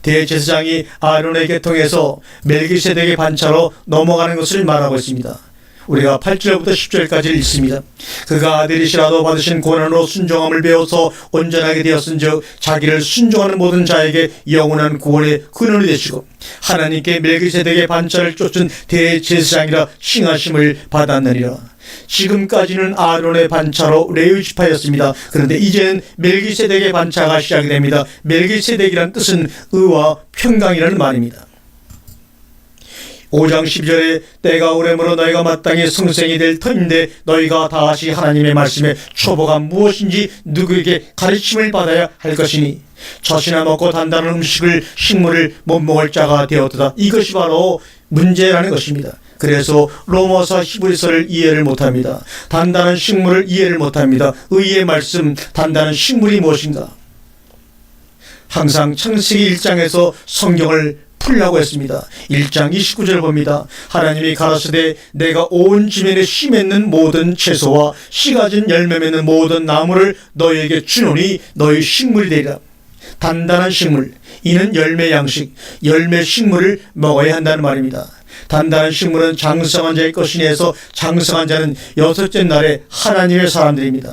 Speaker 1: 대제사장이 아론의 계통에서 멜기세덱의 반차로 넘어가는 것을 말하고 있습니다. 우리가 8절부터 10절까지 읽습니다. 그가 아들이시라도 받으신 고난으로 순종함을 배워서 온전하게 되었은즉 자기를 순종하는 모든 자에게 영원한 구원의 근원이 되시고 하나님께 멜기세덱의 반차를 쫓은 대제사장이라 칭하심을 받았느니라. 지금까지는 아론의 반차로 레위 지파였습니다. 그런데 이제는 멜기세덱의 반차가 시작이 됩니다. 멜기세덱이란 뜻은 의와 평강이라는 말입니다. 5장 12절에 때가 오래므로 너희가 마땅히 승생이 될 터인데 너희가 다시 하나님의 말씀에 초보가 무엇인지 누구에게 가르침을 받아야 할 것이니 젖이나 먹고 단단한 식물을 못 먹을 자가 되었도다. 이것이 바로 문제라는 것입니다. 그래서 로마서 히브리서를 이해를 못합니다. 단단한 식물을 이해를 못합니다. 의의 말씀, 단단한 식물이 무엇인가? 항상 창세기 1장에서 성경을 풀라고 했습니다. 1장 29절 봅니다. 하나님이 가라사대 내가 온 지면에 씨 맺는 모든 채소와 씨 가진 열매 맺는 모든 나무를 너희에게 주노니 너희 식물이 되리라. 단단한 식물, 이는 열매 양식, 열매 식물을 먹어야 한다는 말입니다. 단단한 식물은 장성한 자의 것이니 해서 장성한 자는 여섯째 날에 하나님의 사람들입니다.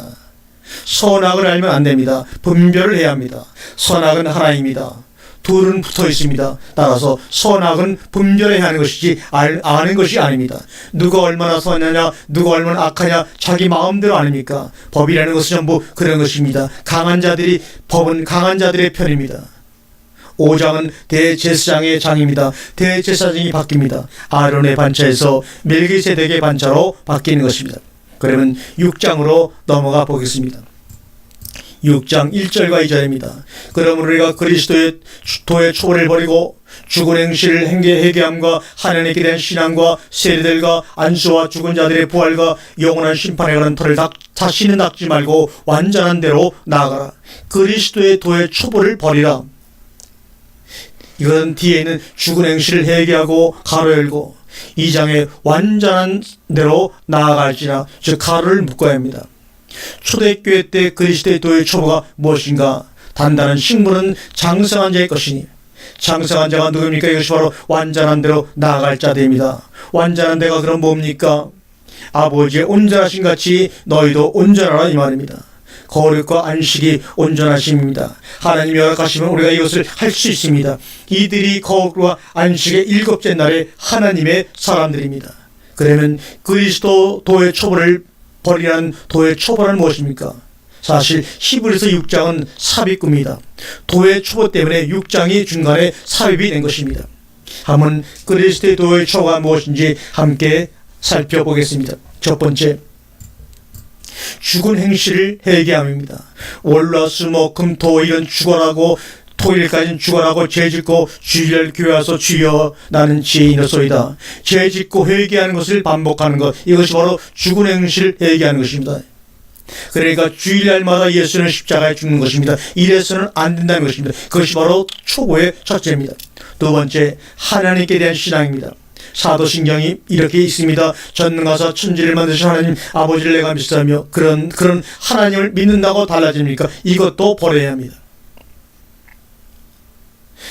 Speaker 1: 선악을 알면 안 됩니다. 분별을 해야 합니다. 선악은 하나입니다. 둘은 붙어 있습니다. 따라서 선악은 분별해야 하는 것이지 아는 것이 아닙니다. 누가 얼마나 선하냐 누가 얼마나 악하냐 자기 마음대로 아닙니까? 법이라는 것은 전부 그런 것입니다. 법은 강한 자들의 편입니다. 5장은 대제사장의 장입니다. 대제사장이 바뀝니다. 아론의 반차에서 멜기세덱의 반차로 바뀌는 것입니다. 그러면 6장으로 넘어가 보겠습니다. 6장 1절과 2절입니다. 그러므로 우리가 그리스도의 도의 초를 버리고 죽은 행실을 회개함과 하나님께 대한 신앙과 세례들과 안수와 죽은 자들의 부활과 영원한 심판에 관한 터를 다시는 닦지 말고 완전한 대로 나아가라. 그리스도의 도의 초보를 버리라. 이건 뒤에 있는 죽은 행실을 회개하고 가로 열고 2장에 완전한 대로 나아갈지라 즉 가로를 묶어야 합니다. 초대교회 때 그리스도의 도의 초보가 무엇인가? 단단한 식물은 장성한 자의 것이니 장성한 자가 누굽니까? 이것이 바로 완전한 대로 나아갈 자들입니다. 완전한 데가 그럼 뭡니까? 아버지의 온전하신 같이 너희도 온전하라 이 말입니다. 거룩과 안식이 온전하심입니다. 하나님이 허락하시면 우리가 이것을 할 수 있습니다. 이들이 거룩과 안식의 일곱째 날에 하나님의 사람들입니다. 그러면 그리스도 도의 초벌을 버리라는 도의 초벌은 무엇입니까? 사실 히브리서 6장은 삽입구입니다. 도의 초보 때문에 6장이 중간에 삽입이 된 것입니다. 한번 그리스도의 도의 초가 무엇인지 함께 살펴보겠습니다. 첫 번째, 죽은 행실을 회개함입니다. 월화수목금토 일은 죽어라고, 토일까지는 죽어라고 죄짓고 주일날 교회 와서 주여 나는 죄인이소이다. 죄짓고 회개하는 것을 반복하는 것, 이것이 바로 죽은 행실을 회개하는 것입니다. 그러니까 주일날마다 예수는 십자가에 죽는 것입니다. 이래서는 안 된다는 것입니다. 그것이 바로 초보의 첫째입니다. 두 번째, 하나님께 대한 신앙입니다. 사도신경이 이렇게 있습니다. 전능하사 천지를 만드신 하나님 아버지를 내가 믿사며, 그런 하나님을 믿는다고 달라집니까? 이것도 버려야 합니다.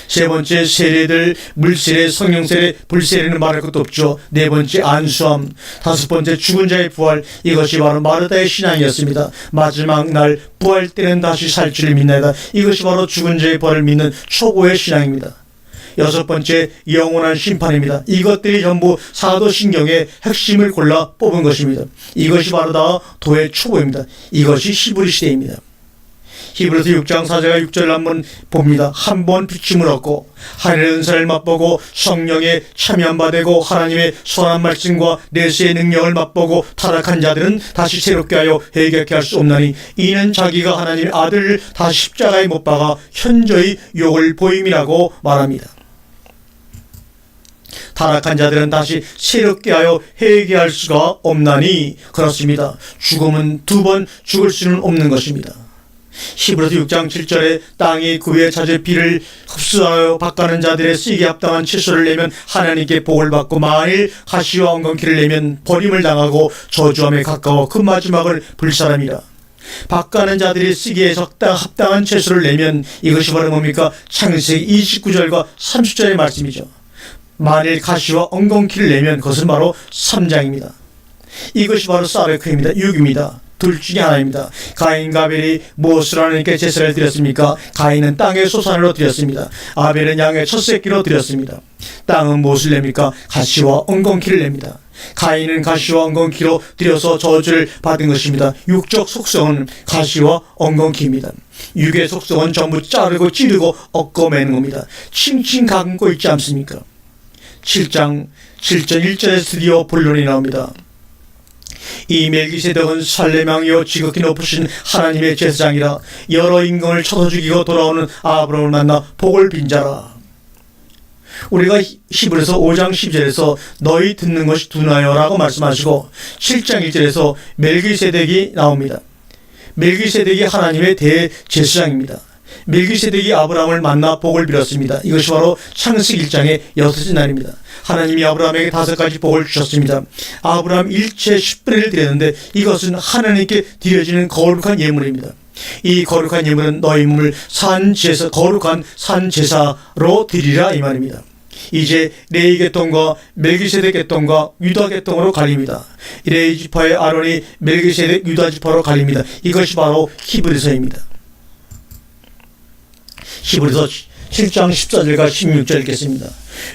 Speaker 1: 세 번째, 세례들, 물세례, 성령세례, 불세례는 말할 것도 없죠. 네 번째, 안수함. 다섯 번째, 죽은 자의 부활. 이것이 바로 마르다의 신앙이었습니다. 마지막 날 부활 때는 다시 살 줄을 믿나이다. 이것이 바로 죽은 자의 부활을 믿는 초보의 신앙입니다. 여섯 번째, 영원한 심판입니다. 이것들이 전부 사도신경의 핵심을 골라 뽑은 것입니다. 이것이 바로 다 도의 초보입니다. 이것이 히브리 시대입니다. 히브리서 6장 4절과 6절을 한번 봅니다. 한 번 비춤을 얻고 하늘의 은사를 맛보고 성령에 참여한 바 되고 하나님의 선한 말씀과 내세의 능력을 맛보고 타락한 자들은 다시 새롭게 하여 회개케 할 수 없나니 이는 자기가 하나님의 아들을 다시 십자가에 못 박아 현저히 욕을 보임이라고 말합니다. 타락한 자들은 다시 새롭게 하여 회개할 수가 없나니, 그렇습니다. 죽음은 두 번 죽을 수는 없는 것입니다. 히브리서 6장 7절에 땅이 그 위에 자재 비를 흡수하여 밭가는 자들의 쓰기에 합당한 채소를 내면 하나님께 복을 받고, 만일 가시와 엉겅퀴를 내면 버림을 당하고 저주함에 가까워 그 마지막을 불사람이라. 밭가는 자들이 쓰기에 합당한 채소를 내면, 이것이 바로 뭡니까? 창세기 29절과 30절의 말씀이죠. 만일 가시와 엉겅퀴를 내면 그것은 바로 3장입니다. 이것이 바로 사르크입니다. 육입니다. 둘 중에 하나입니다. 가인과 아벨이 무엇을 하나님께 제사를 드렸습니까? 가인은 땅의 소산으로 드렸습니다. 아벨은 양의 첫 새끼로 드렸습니다. 땅은 무엇을 냅니까? 가시와 엉겅퀴를 냅니다. 가인은 가시와 엉겅퀴로 드려서 저주를 받은 것입니다. 육적 속성은 가시와 엉겅퀴입니다. 육의 속성은 전부 자르고 찌르고 엇거매는 겁니다. 칭칭 감고 있지 않습니까? 7장 7절 1절에서 드디어 본론이 나옵니다. 이 멜기세덱은 살레망이요 지극히 높으신 하나님의 제사장이라. 여러 임금을 쳐서 죽이고 돌아오는 아브라함을 만나 복을 빈 자라. 우리가 히브리서 5장 10절에서 너희 듣는 것이 두나요 라고 말씀하시고, 7장 1절에서 멜기세덱이 나옵니다. 멜기세덱이 하나님의 대제사장입니다. 멜기세덱이 아브라함을 만나 복을 빌었습니다. 이것이 바로 창세기 1장의 여섯째 날입니다. 하나님이 아브라함에게 5가지 복을 주셨습니다. 아브라함 일체 10분의 1 드렸는데 이것은 하나님께 드려지는 거룩한 예물입니다. 이 거룩한 예물은 너희 몸을 거룩한 산제사로 드리라 이 말입니다. 이제 레위 계통과 멜기세덱 계통과 유다 계통으로 갈립니다. 레위 지파의 아론이 멜기세덱 유다 지파로 갈립니다. 이것이 바로 히브리서입니다. 히브리서 7장 14절과 16절 읽겠습니다.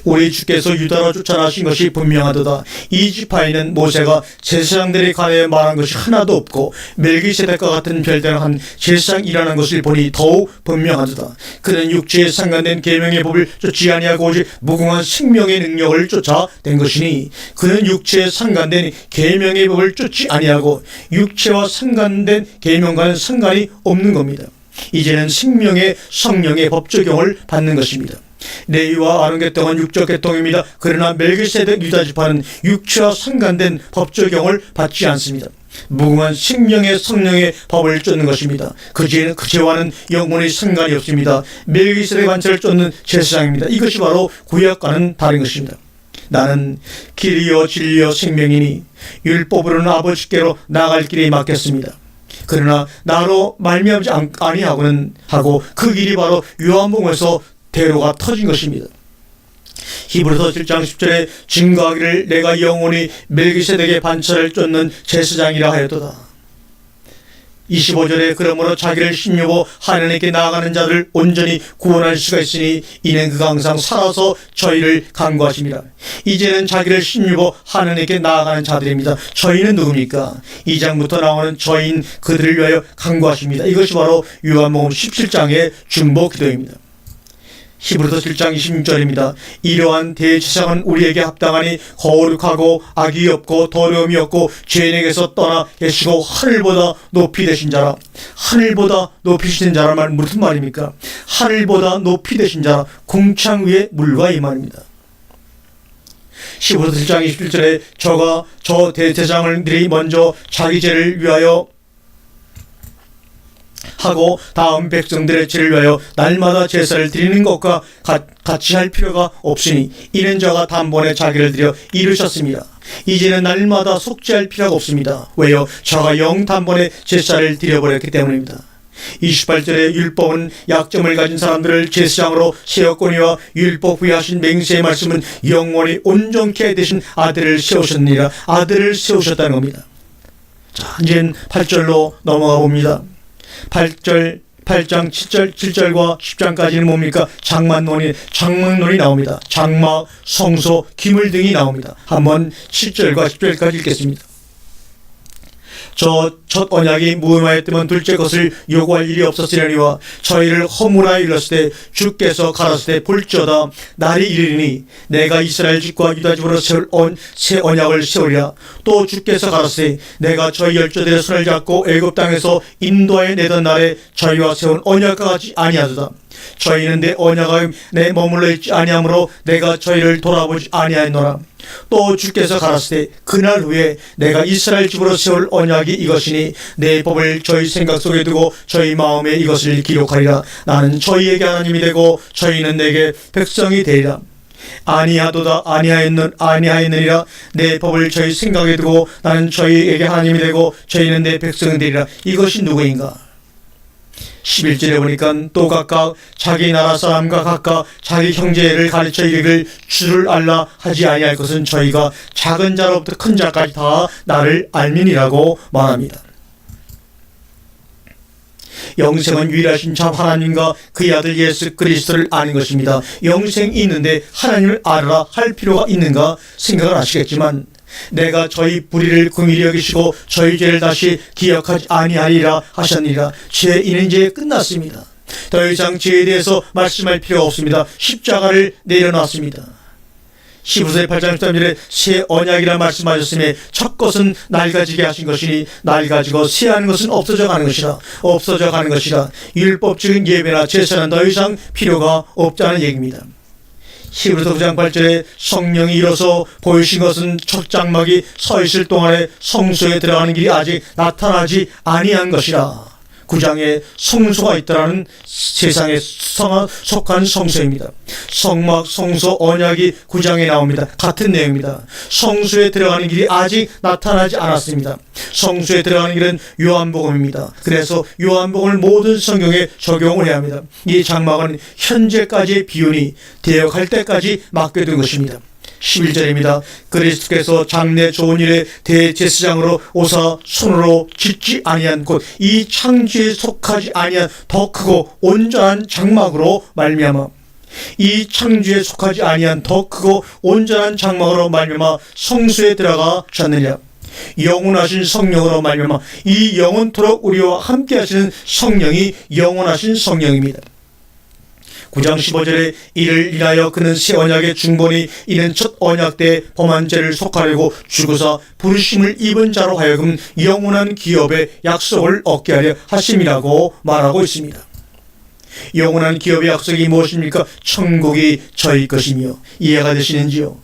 Speaker 1: 우리 주께서 유다로 쫓아나신 것이 분명하도다. 이 지파에는 모세가 제사장들에 관하여 말한 것이 하나도 없고 멜기세덱과 같은 별다른 제사장이라는 것을 보니 더욱 분명하도다. 그는 육체에 상관된 계명의 법을 쫓지 아니하고 오직 무궁한 생명의 능력을 쫓아 된 것이니, 그는 육체에 상관된 계명의 법을 쫓지 아니하고 육체와 상관된 계명과는 상관이 없는 겁니다. 이제는 생명의 성령의 법 적용을 받는 것입니다. 레위와 아론 계통은 육적 계통입니다. 그러나 멜기세덱 유다 지파는 육체와 상관된 법 적용을 받지 않습니다. 무궁한 생명의 성령의 법을 쫓는 것입니다. 그 죄와는 영원히 상관이 없습니다. 멜기세덱 반차를 쫓는 제사장입니다. 이것이 바로 구약과는 다른 것입니다. 나는 길이요 진리요 생명이니 율법으로는 아버지께로 나아갈 길이 막혔습니다. 그러나 나로 말미암지 아니하고는 하고 그 길이 바로 요한복음에서 대로가 터진 것입니다. 히브리서 7장 10절에 증거하기를 내가 영원히 멜기세덱의 반차를 쫓는 제사장이라 하였도다. 25절에 그러므로 자기를 신유고 하나님께 나아가는 자를 온전히 구원할 수가 있으니 이는 그가 항상 살아서 저희를 간구하십니다. 이제는 자기를 신유고 하나님께 나아가는 자들입니다. 저희는 누굽니까? 2장부터 나오는 저희인 그들을 위하여 간구하십니다. 이것이 바로 요한복음 17장의 중보 기도입니다. 히브리서 7장 26절입니다. 이러한 대제사장은 우리에게 합당하니 거룩하고 악이 없고 더러움이 없고 죄인에게서 떠나 계시고 하늘보다 높이 되신 자라. 하늘보다 높이 되신 자라 말 무슨 말입니까? 하늘보다 높이 되신 자라. 궁창 위에 물과 이 말입니다. 히브리서 7장 27절에 저 대제사장들이 먼저 자기 죄를 위하여 하고 다음 백성들의 죄를 위하여 날마다 제사를 드리는 것과 같이 할 필요가 없으니 이는 저가 단번에 자기를 드려 이루셨습니다. 이제는 날마다 속죄할 필요가 없습니다. 왜요? 저가 단번에 제사를 드려버렸기 때문입니다. 28절에 율법은 약점을 가진 사람들을 제사장으로 세웠거니와 율법 위에 하신 맹세의 말씀은 영원히 온전케 되신 아들을 세우셨느니라. 아들을 세우셨다는 겁니다. 자, 이제 8절로 넘어가 봅니다. 8장 7절과 10장까지는 뭡니까? 장막론이 나옵니다. 장막, 성소, 기물 등이 나옵니다. 한번 7절과 10절까지 읽겠습니다. 저 첫 언약이 무효하였더면 둘째 것을 요구할 일이 없었으려니와 저희를 허물하여 일렀을 때 주께서 가라사대 때 볼지어다 날이 이르리니 내가 이스라엘 집과 유다 집으로 세울 새 언약을 세우리라. 또 주께서 가라사대 내가 저희 열조들의 손을 잡고 애굽 땅에서 인도하여 내던 날에 저희와 세운 언약과 같이 아니하도다. 저희는 내 언약에 내 머물러 있지 아니하므로 내가 저희를 돌아보지 아니하였노라. 또 주께서 가라사대 그날 후에 내가 이스라엘 집으로 세울 언약이 이것이니 내 법을 저희 생각 속에 두고 저희 마음에 이것을 기록하리라. 나는 저희에게 하나님이 되고 저희는 내게 백성이 되리라. 아니하도다 아니하였느니라. 내 법을 저희 생각에 두고 나는 저희에게 하나님이 되고 저희는 내 백성이 되리라. 이것이 누구인가? 11절에 보니까 또 각각 자기 나라 사람과 각각 자기 형제를 가르쳐 이르기를 주를 알라 하지 아니할 것은 저희가 작은 자로부터 큰 자까지 다 나를 알민이라고 말합니다. 영생은 유일하신 참 하나님과 그의 아들 예수 그리스도를 아는 것입니다. 영생이 있는데 하나님을 알아라 할 필요가 있는가 생각을 하시겠지만 내가 저희 불의를 긍휼히 여기시고 저희 죄를 다시 기억하지 아니하리라 하셨느니라. 죄인은 이제 끝났습니다. 더 이상 죄에 대해서 말씀할 필요가 없습니다. 십자가를 내려놨습니다. 히브리서 8장 13절에 새 언약이라 말씀하셨으며 첫 것은 낡아지게 하신 것이니 낡아지고 새하는 것은 없어져 가는 것이라. 율법적인 예배나 제사는 더 이상 필요가 없다는 얘기입니다. 히브리서 9장 8절에 성령이 일어서 보이신 것은 첫 장막이 서 있을 동안에 성소에 들어가는 길이 아직 나타나지 아니한 것이라. 9장에 성소가 있다라는 세상에 속한 성소입니다. 성막, 성소, 언약이 9장에 나옵니다. 같은 내용입니다. 성소에 들어가는 길이 아직 나타나지 않았습니다. 성소에 들어가는 길은 요한복음입니다. 그래서 요한복음을 모든 성경에 적용을 해야 합니다. 이 장막은 현재까지의 비운이 대역할 때까지 맡겨둔 것입니다. 11절입니다. 그리스도께서 장래 좋은 일에 대제사장으로 오사 손으로 짓지 아니한 곧 이 창조에 속하지 아니한 더 크고 온전한 장막으로 말미암아 이 창조에 속하지 아니한 더 크고 온전한 장막으로 말미암아 성소에 들어가 셨느니라. 영원하신 성령으로 말미암아 이 영원토록 우리와 함께 하시는 성령이 영원하신 성령입니다. 9장 15절에 이를 인하여 그는 새 언약의 중본이 이는 첫 언약 때 범한 죄를 속하려고 죽으사 부르심을 입은 자로 하여금 영원한 기업의 약속을 얻게 하려 하심이라고 말하고 있습니다. 영원한 기업의 약속이 무엇입니까? 천국이 저희 것이며 이해가 되시는지요?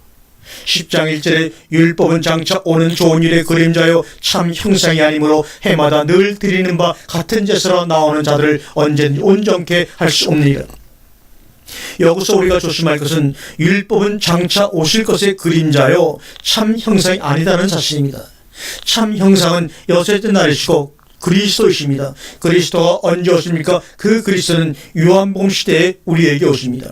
Speaker 1: 10장 1절에 율법은 장차 오는 좋은 일의 그림자요 참 형상이 아니므로 해마다 늘 드리는 바 같은 제사로 나오는 자들을 언제든지 온전케 할 수 없느니라. 여기서 우리가 조심할 것은 율법은 장차 오실 것의 그림자요 참 형상이 아니다는 사실입니다. 참 형상은 여섯째 날이시고 그리스도이십니다. 그리스도가 언제 오십니까? 그 그리스도는 요한복음 시대에 우리에게 오십니다.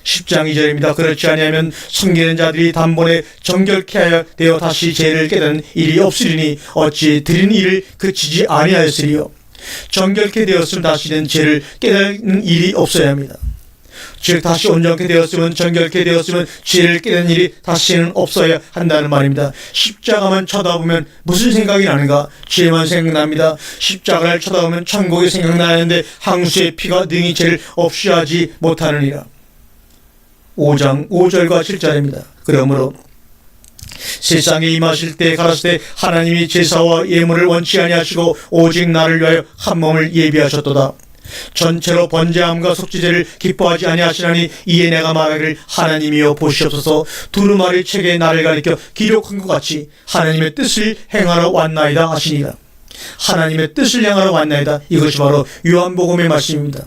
Speaker 1: 10장 2절입니다. 그렇지 아니하면 섬기는 자들이 단번에 정결케 되어 다시 죄를 깨닫는 일이 없으리니 어찌 드린 일을 그치지 아니하였으리요. 정결케 되었으면 다시는 죄를 깨닫는 일이 없어야 합니다. 즉 다시 온전케 되었으면, 정결케 되었으면 죄를 깨닫는 일이 다시는 없어야 한다는 말입니다. 십자가만 쳐다보면 무슨 생각이 나는가? 죄만 생각납니다. 십자가를 쳐다보면 천국이 생각나는데 항수의 피가 능히 죄를 없이 하지 못하느니라. 5장 5절과 7절입니다. 그러므로 세상에 임하실 때 가라사대 하나님이 제사와 예물을 원치 아니하시고 오직 나를 위하여 한 몸을 예비하셨도다. 전체로 번제함과 속죄제를 기뻐하지 아니하시나니 이에 내가 말하기를 하나님이여 보시옵소서. 두루마리 책에 나를 가리켜 기록한 것 같이 하나님의 뜻을 행하러 왔나이다 하시니라. 하나님의 뜻을 행하러 왔나이다. 이것이 바로 요한복음의 말씀입니다.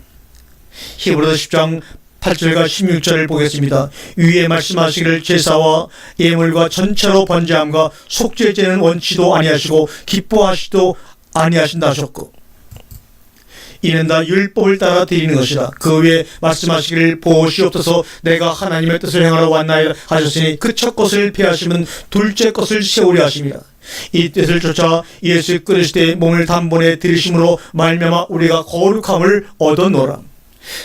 Speaker 1: 히브리서 10장 8절과 16절을 보겠습니다. 위에 말씀하시기를 제사와 예물과 전체로 번제함과 속죄제는 원치도 아니하시고 기뻐하시도 아니하신다 하셨고, 이는 다 율법을 따라 드리는 것이라. 그 위에 말씀하시기를 보시옵소서 내가 하나님의 뜻을 행하러 왔나이다 하셨으니 그 첫 것을 폐하시면 둘째 것을 세우려 하십니다. 이 뜻을 쫓아 예수 그리스도의 몸을 단번에 들이심으로 말미암아 우리가 거룩함을 얻어노라.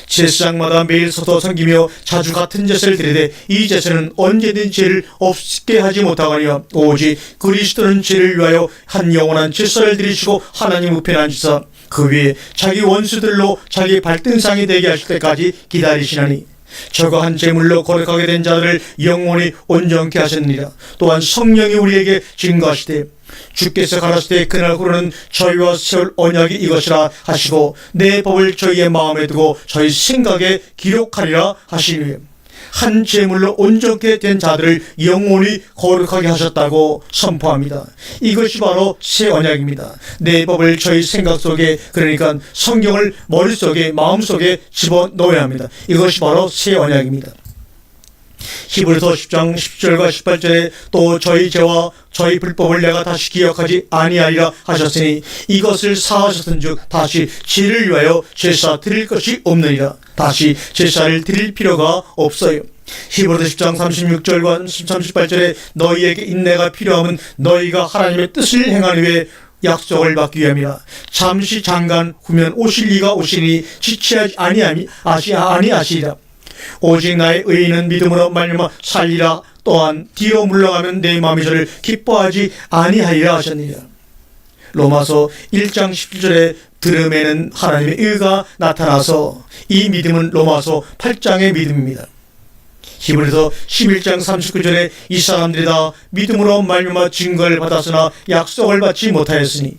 Speaker 1: 제사장마다 매일 서서 섬기며 자주 같은 제사를 드리되 이 제사는 언제든 죄를 없게 하지 못하거니와 오직 그리스도는 죄를 위하여 한 영원한 제사를 드리시고 하나님 우편에 앉으사 그 위에 자기 원수들로 자기 발등상이 되게 하실 때까지 기다리시나니 저거 한 제물로 거룩하게 된 자들을 영원히 온전케 하셨느니라. 또한 성령이 우리에게 증거하시되 주께서 가라사대 그날 후로는 저희와 세울 언약이 이것이라 하시고 내 법을 저희의 마음에 두고 저희 생각에 기록하리라 하시니 한 제물로 온전케 된 자들을 영원히 거룩하게 하셨다고 선포합니다. 이것이 바로 새 언약입니다. 내 법을 저희 생각 속에, 그러니까 성경을 머릿속에, 마음속에 집어넣어야 합니다. 이것이 바로 새 언약입니다. 히브리서 10장 10절과 18절에 또 저희 죄와 저희 불법을 내가 다시 기억하지 아니하리라 하셨으니 이것을 사하셨은즉 다시 죄를 위하여 제사 드릴 것이 없느니라. 다시 제사를 드릴 필요가 없어요. 히브리서 10장 36절과 38절에 너희에게 인내가 필요하면 너희가 하나님의 뜻을 행하는 후에 약속을 받기 위함이라. 잠시 잠깐 후면 오실 이가 오시니 지체하지 아니하시리라. 오직 나의 의인은 믿음으로 말미암아 살리라. 또한 뒤로 물러가면 내 마음이 저를 기뻐하지 아니하리라 하셨느니라. 로마서 1장 17절에 들음에는 하나님의 의가 나타나서 이 믿음은 로마서 8장의 믿음입니다. 히브리서 11장 39절에 이 사람들이 다 믿음으로 말미암아 증거를 받았으나 약속을 받지 못하였으니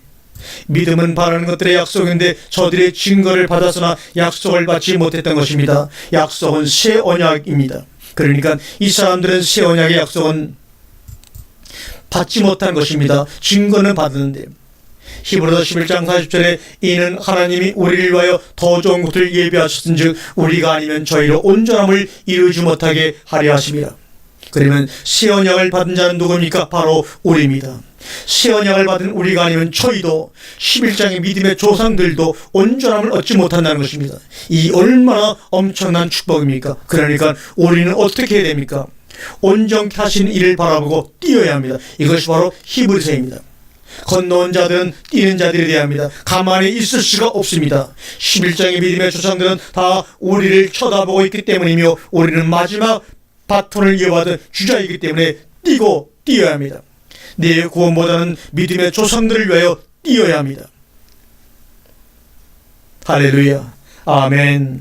Speaker 1: 믿음은 바라는 것들의 약속인데 저들의 증거를 받았으나 약속을 받지 못했던 것입니다. 약속은 새 언약입니다. 그러니까 이 사람들은 새 언약의 약속은 받지 못한 것입니다. 증거는 받았는데 히브리서 11장 40절에 이는 하나님이 우리를 위하여 더 좋은 것을 예비하셨은즉 우리가 아니면 저희로 온전함을 이루지 못하게 하려 하심이라. 그러면 새 언약을 받은 자는 누굽니까? 바로 우리입니다. 새 언약을 받은 우리가 아니면 저희도 11장의 믿음의 조상들도 온전함을 얻지 못한다는 것입니다. 이 얼마나 엄청난 축복입니까? 그러니까 우리는 어떻게 해야 됩니까? 온전케 하신 이를 바라보고 뛰어야 합니다. 이것이 바로 히브리서입니다. 건너온 자들은 뛰는 자들이 되어야 합니다. 가만히 있을 수가 없습니다. 11장의 믿음의 조상들은 다 우리를 쳐다보고 있기 때문이며 우리는 마지막 바톤을 이어받은 주자이기 때문에 뛰고 뛰어야 합니다. 내 구원보다는 믿음의 조상들을 위하여 뛰어야 합니다. 할렐루야. 아멘.